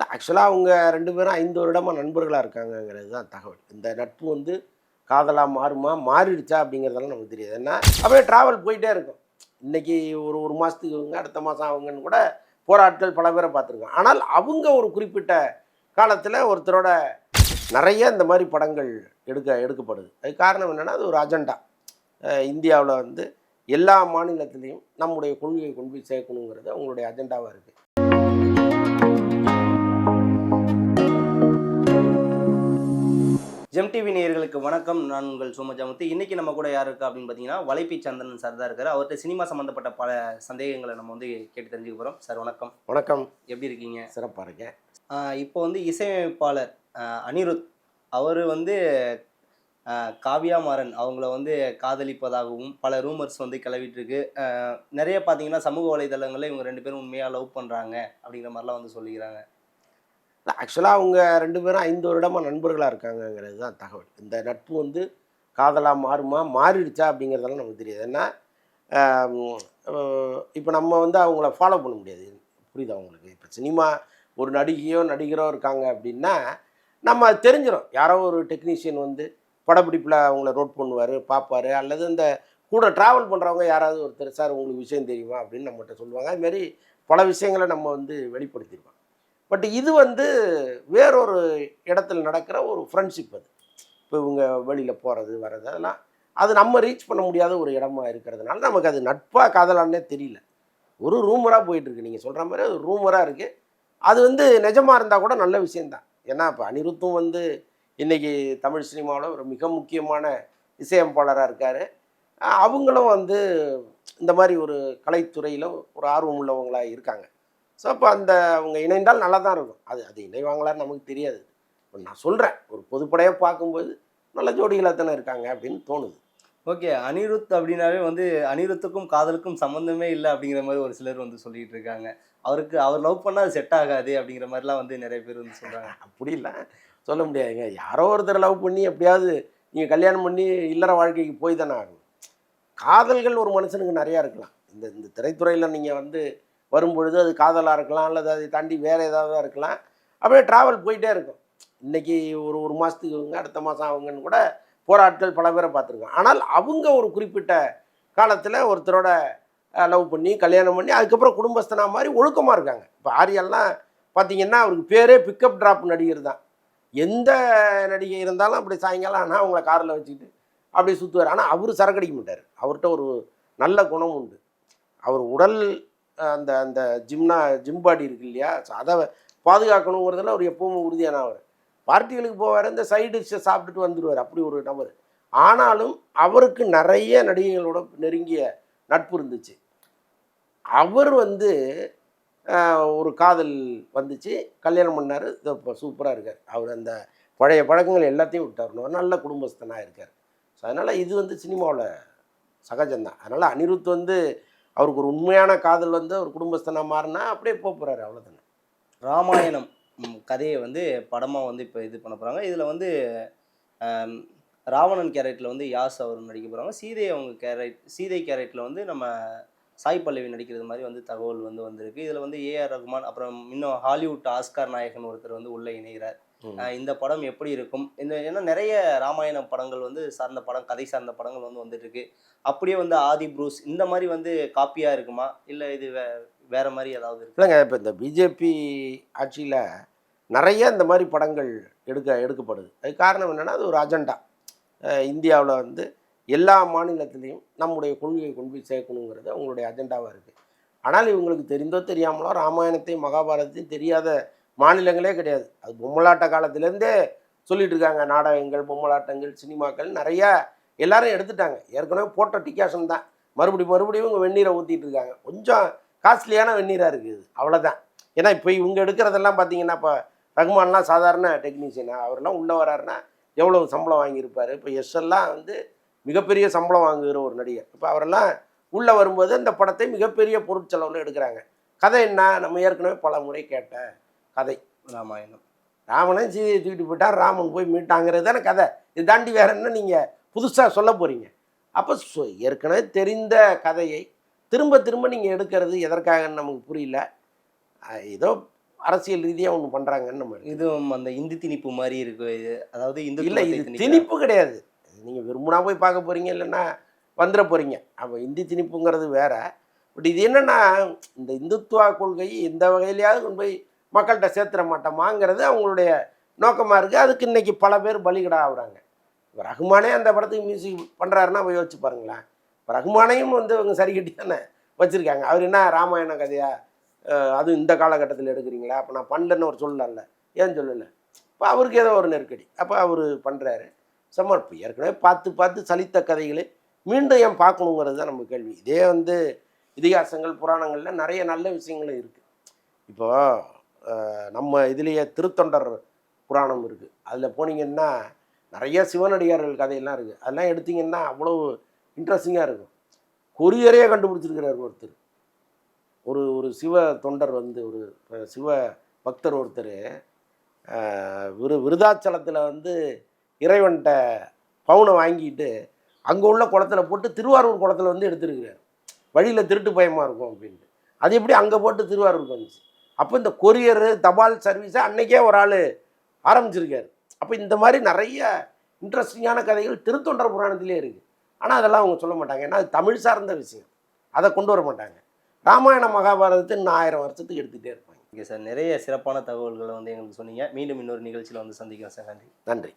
ஆக்சுவலாக அவங்க 2 பேரும் 5 வருடமா நண்பர்களாக இருக்காங்கங்கிறது தான் தகவல். இந்த நட்பு வந்து காதலாக மாறுமா, மாறிடுச்சா அப்படிங்கிறதெல்லாம் நமக்கு தெரியாது. ஏன்னா அப்படியே ட்ராவல் போயிட்டே இருக்கும். இன்னைக்கு ஒரு ஒரு மாதத்துக்கு இவங்க, அடுத்த மாதம் அவங்கன்னு கூட போகிற ஆட்கள் பல பேரை பார்த்துருக்கோம். ஆனால் அவங்க ஒரு குறிப்பிட்ட காலத்தில் ஒருத்தரோட நிறைய இந்த மாதிரி படங்கள் எடுக்கப்படுது. அதுக்கு காரணம் என்னென்னா, அது ஒரு அஜெண்டா. இந்தியாவில் வந்து எல்லா மாநிலத்திலையும் நம்முடைய கொள்கையை கொண்டு போய் சேர்க்கணுங்கிறது அவங்களுடைய அஜெண்டாவாக இருக்குது. ஜெம் டிவி நேயர்களுக்கு வணக்கம். நான் உங்கள் சோமஜாமுத்து. இன்னைக்கு நம்ம கூட யார் இருக்கா அப்படின்னு பார்த்தீங்கன்னா, வலைப்பை சந்திரன் சார் தான் இருக்காரு. அவர்கிட்ட சினிமா சம்மந்தப்பட்ட பல சந்தேகங்களை நம்ம வந்து கேட்டு தெரிஞ்சுக்க போகிறோம். சார் வணக்கம். வணக்கம். எப்படி இருக்கீங்க? சிறப்பாக இருக்கேன். இப்போ வந்து இசையமைப்பாளர் அனிருத் அவர் வந்து காவ்யா மாறன் அவங்கள வந்து காதலிப்பதாகவும் பல ரூமர்ஸ் வந்து கிளவிட்டு இருக்கு. நிறைய பார்த்தீங்கன்னா சமூக வலைதளங்களில் இவங்க 2 பேரும் உண்மையாக லவ் பண்ணுறாங்க அப்படிங்கிற மாதிரிலாம் வந்து சொல்லிக்கிறாங்க. ஆக்சுவலாக அவங்க 2 பேரும் 5 வருடமா நண்பர்களாக இருக்காங்கங்கிறது தான் தகவல். இந்த நட்பு வந்து காதலாக மாறுமா, மாறிடுச்சா அப்படிங்கிறதெல்லாம் நமக்கு தெரியாது. ஏன்னா இப்போ நம்ம வந்து அவங்கள ஃபாலோ பண்ண முடியாது. புரியுதா உங்களுக்கு? இப்போ சினிமா ஒரு நடிகையோ நடிகரோ இருக்காங்க அப்படின்னா நம்ம தெரிஞ்சிடும். யாரோ ஒரு டெக்னீஷியன் வந்து படப்பிடிப்பில் அவங்கள நோட் பண்ணுவார், பார்ப்பார். அல்லது இந்த கூட ட்ராவல் பண்ணுறவங்க யாராவது ஒருத்தர், சார் உங்களுக்கு விஷயம் தெரியுமா அப்படின்னு நம்மகிட்ட சொல்லுவாங்க. அதுமாரி பல விஷயங்களை நம்ம வந்து வெளிப்படுத்திடுவோம். பட் இது வந்து வேறொரு இடத்துல நடக்கிற ஒரு ஃப்ரெண்ட்ஷிப். அது இப்போ இவங்க வெளியில் போகிறது வர்றது அதெல்லாம் அது நம்ம ரீச் பண்ண முடியாத ஒரு இடமா இருக்கிறதுனால நமக்கு அது நட்பாக காதலான்னே தெரியல. ஒரு ரூமராக போயிட்டுருக்கு. நீங்கள் சொல்கிற மாதிரி அது ரூமராக இருக்குது. அது வந்து நிஜமாக இருந்தால் கூட நல்ல விஷயந்தான். ஏன்னா இப்போ அனிருத்தும் வந்து இன்றைக்கி தமிழ் சினிமாவில் ஒரு மிக முக்கியமான இசையமைப்பாளராக இருக்கார். அவங்களும் வந்து இந்த மாதிரி ஒரு கலைத்துறையில் ஒரு ஆர்வம் உள்ளவங்களாக இருக்காங்க. ஸோ அப்போ அந்த அவங்க இணைந்தால் நல்லா தான் இருக்கும். அது இணைவாங்களான்னு நமக்கு தெரியாது. நான் சொல்கிறேன், ஒரு பொதுப்படையாக பார்க்கும்போது நல்ல ஜோடிகளாக தானே இருக்காங்க அப்படின்னு தோணுது. ஓகே. அனிருத் அப்படின்னாவே வந்து அனிருத்துக்கும் காதலுக்கும் சம்மந்தமே இல்லை அப்படிங்கிற மாதிரி ஒரு சிலர் வந்து சொல்லிட்டு இருக்காங்க. அவர் லவ் பண்ணால் அது செட் ஆகாது அப்படிங்கிற மாதிரிலாம் வந்து நிறைய பேர் வந்து சொல்கிறாங்க. அப்படி இல்லை, சொல்ல முடியாதுங்க. யாரோ ஒருத்தர் லவ் பண்ணி எப்படியாவது நீங்கள் கல்யாணம் பண்ணி இல்லற வாழ்க்கைக்கு போய் தானே ஆகணும். காதல்கள் ஒரு மனுஷனுக்கு நிறையா இருக்கலாம். இந்த இந்த திரைத்துறையில் நீங்கள் வந்து வரும்பொழுது அது காதலாக இருக்கலாம், அல்லது அதை தாண்டி வேறு ஏதாவது இருக்கலாம். அப்படியே ட்ராவல் போயிட்டே இருக்கும். இன்றைக்கி ஒரு ஒரு மாதத்துக்கு இவங்க, அடுத்த மாதம் அவங்கன்னு கூட போகிற ஆட்கள் பல பேரை பார்த்துருக்கோம். ஆனால் அவங்க ஒரு குறிப்பிட்ட காலத்தில் ஒருத்தரோட லவ் பண்ணி கல்யாணம் பண்ணி அதுக்கப்புறம் குடும்பஸ்தனா மாதிரி ஒழுக்கமாக இருக்காங்க. இப்போ ஆரியெல்லாம் பார்த்திங்கன்னா அவருக்கு பேரே பிக்கப் ட்ராப் நடிகர் தான். எந்த நடிகை இருந்தாலும் அப்படி சாயங்காலம் ஆனால் அவங்கள காரில் வச்சுக்கிட்டு அப்படி சுற்றுவார். ஆனால் அவர் சரக்கடிக்க மாட்டார். அவர்கிட்ட ஒரு நல்ல குணம் உண்டு. அவர் உடல் அந்த அந்த ஜிம் பாடி இருக்கு இல்லையா, ஸோ அதை பாதுகாக்கணுங்கிறதுல அவர் எப்பவும் உறுதியான அவர். பார்ட்டிகளுக்கு போவார், இந்த சைடு டிஷ்ஷை சாப்பிட்டுட்டு வந்துடுவார். அப்படி ஒரு நபர். ஆனாலும் அவருக்கு நிறைய நடிகைகளோட நெருங்கிய நட்பு இருந்துச்சு. அவர் வந்து ஒரு காதல் வந்துச்சு, கல்யாணம் பண்ணார். இப்போ சூப்பராக இருக்கார். அவர் அந்த பழைய பழக்கங்கள் எல்லாத்தையும் விட்டார். நல்ல குடும்பஸ்தனாக இருக்கார். ஸோ அதனால் இது வந்து சினிமாவில் சகஜம்தான். அதனால் அனிருத் வந்து அவருக்கு ஒரு உண்மையான காதல் வந்து அவர் குடும்பஸ்தனாக மாறினா அப்படியே போகிறாரு, அவ்வளோதானே. ராமாயணம் கதையை வந்து படமாக வந்து இப்போ இது பண்ண போகிறாங்க. இதில் வந்து ராவணன் கேரக்டரில் வந்து யாஸ் அவர் நடிக்க போகிறாங்க. சீதை கேரக்டரில் வந்து நம்ம சாய் பல்லவி நடிக்கிறது மாதிரி வந்து தகவல் வந்து வந்திருக்கு. இதில் வந்து ஏஆர் ரகுமான், அப்புறம் இன்னும் ஹாலிவுட் ஆஸ்கார் நாயகன் ஒருத்தர் வந்து உள்ளே இணைகிறார். இந்த படம் எப்படி இருக்கும்? ஏன்னா நிறைய ராமாயணம் படங்கள் வந்து சார்ந்த படம், கதை சார்ந்த படங்கள் வந்து வந்துட்டு இருக்கு. அப்படியே வந்து ஆதி புரூஸ் இந்த மாதிரி வந்து காப்பியாக இருக்குமா, இல்லை இது வேற மாதிரி ஏதாவது இருக்கு? இல்லைங்க, இப்போ இந்த பிஜேபி ஆட்சியில் நிறைய இந்த மாதிரி படங்கள் எடுக்கப்படுது. அதுக்கு காரணம் என்னென்னா, அது ஒரு அஜெண்டா. இந்தியாவில் வந்து எல்லா மாநிலத்திலையும் நம்முடைய கொள்கையை கொண்டு போய் சேர்க்கணுங்கிறது அவங்களுடைய அஜெண்டாவாக இருக்குது. ஆனால் இவங்களுக்கு தெரிந்தோ தெரியாமலோ ராமாயணத்தையும் மகாபாரதத்தையும் தெரியாத மாநிலங்களே கிடையாது. அது பொம்மலாட்ட காலத்திலேருந்தே சொல்லிட்டு இருக்காங்க. நாடகங்கள், பொம்மலாட்டங்கள், சினிமாக்கள் நிறையா எல்லாரும் எடுத்துட்டாங்க. ஏற்கனவே போட்ட டிகாஷன் தான் மறுபடியும் இவங்க வெந்நீரை ஊற்றிட்டு இருக்காங்க. கொஞ்சம் காஸ்ட்லியான வெந்நீராக இருக்குது, அவ்வளோதான். ஏன்னா இப்போ இவங்க எடுக்கிறதெல்லாம் பார்த்தீங்கன்னா, இப்போ ரகுமான்லாம் சாதாரண டெக்னீஷியனா, அவரெல்லாம் உள்ளே வராருன்னா எவ்வளோ சம்பளம் வாங்கியிருப்பார். இப்போ எஸ்எல்லாம் வந்து மிகப்பெரிய சம்பளம் வாங்குகிற ஒரு நடிகர். இப்போ அவரெல்லாம் உள்ளே வரும்போது இந்த படத்தை மிகப்பெரிய பொருட்செலவில் எடுக்கிறாங்க. கதை என்ன? நம்ம ஏற்கனவே பல முறை கேட்ட கதை. ராமாயணம். ராவணன் சீதையை தூக்கிட்டு போயிட்டான், ராமன் போய் மீட்டாங்கிறது தானே கதை. இது தாண்டி வேற என்ன நீங்கள் புதுசாக சொல்ல போகிறீங்க? அப்போ ஏற்கனவே தெரிந்த கதையை திரும்ப திரும்ப நீங்கள் எடுக்கிறது எதற்காகன்னு நமக்கு புரியல. ஏதோ அரசியல் ரீதியாக ஒன்று பண்ணுறாங்கன்னு நம்ம எடுத்துக்கலாம். இதுவும் அந்த இந்தி திணிப்பு மாதிரி இருக்கு இது. அதாவது இல்லை இந்துத்துவத்தை இது திணிக்கிறாங்க. திணிப்பு கிடையாது. நீங்கள் விரும்புனா போய் பார்க்க போகிறீங்க, இல்லைன்னா வந்துட போகிறீங்க. அப்போ இந்தி திணிப்புங்கிறது வேற. பட் இது என்னென்னா, இந்த இந்துத்துவா கொள்கை எந்த வகையிலையாவது கொண்டு போய் மக்கள்கிட்ட சேர்த்துட மாட்டோமாங்கிறது அவங்களுடைய நோக்கமாக இருக்குது. அதுக்கு இன்றைக்கி பல பேர் பலிகடா ஆகுறாங்க. இப்போ ரகுமானே அந்த படத்துக்கு மியூசிக் பண்ணுறாருன்னா போய் யோசிச்சு பாருங்களேன். இப்போ ரகுமானையும் வந்து இவங்க சரி கட்டி தானே வச்சுருக்காங்க. அவர் என்ன ராமாயண கதையா அதுவும் இந்த காலகட்டத்தில் எடுக்கிறீங்களா? அப்போ நான் பண்ணலன்னு அவர் சொல்லல, ஏன் சொல்லலை? இப்போ அவருக்கு ஏதோ ஒரு நெருக்கடி, அப்போ அவர் பண்ணுறாரு. இப்போ ஏற்கனவே பார்த்து பார்த்து சலித்த கதைகளை மீண்டும் ஏன் பார்க்கணுங்கிறது தான் நம்ம கேள்வி. இதே வந்து இதிகாசங்கள் புராணங்களில் நிறைய நல்ல விஷயங்களும் இருக்குது. இப்போ நம்ம இதுலேயே திருத்தொண்டர் புராணம் இருக்குது. அதில் போனீங்கன்னா நிறைய சிவனடியார்கள் கதையெல்லாம் இருக்குது. அதெல்லாம் எடுத்திங்கன்னா அவ்வளோ இன்ட்ரெஸ்டிங்காக இருக்கும். கொரியரையே கண்டுபிடிச்சிருக்கிறார் ஒருத்தர். ஒரு சிவ தொண்டர் வந்து ஒரு சிவ பக்தர் ஒருத்தர் விருதாச்சலத்தில் வந்து இறைவன்கிட்ட பவுனை வாங்கிட்டு அங்கே உள்ள குளத்துல போட்டு திருவாரூர் குளத்துல வந்து எடுத்துருக்கிறார். வழியில் திருட்டு பயமாக இருக்கும் அப்படின்ட்டு. அது எப்படி அங்கே போட்டு திருவாரூருக்கு வந்துச்சு? அப்போ இந்த கொரியரு தபால் சர்வீஸை அன்னைக்கே ஒரு ஆள் ஆரம்பிச்சிருக்காரு. அப்போ இந்த மாதிரி நிறைய இன்ட்ரெஸ்டிங்கான கதைகள் திருத்தொண்டர் புராணத்திலே இருக்குது. ஆனால் அதெல்லாம் அவங்க சொல்ல மாட்டாங்க. ஏன்னா அது தமிழ் சார்ந்த விஷயம், அதை கொண்டு வர மாட்டாங்க. ராமாயண மகாபாரதத்தை இன்னும் 1000 வருஷத்துக்கு எடுத்துகிட்டே இருப்பாங்க. ஓகே சார், நிறைய சிறப்பான தகவல்களை வந்து எங்களுக்கு சொன்னீங்க. மீண்டும் இன்னொரு நிகழ்ச்சியில் வந்து சந்திக்கிறேன் சார். நன்றி. நன்றி.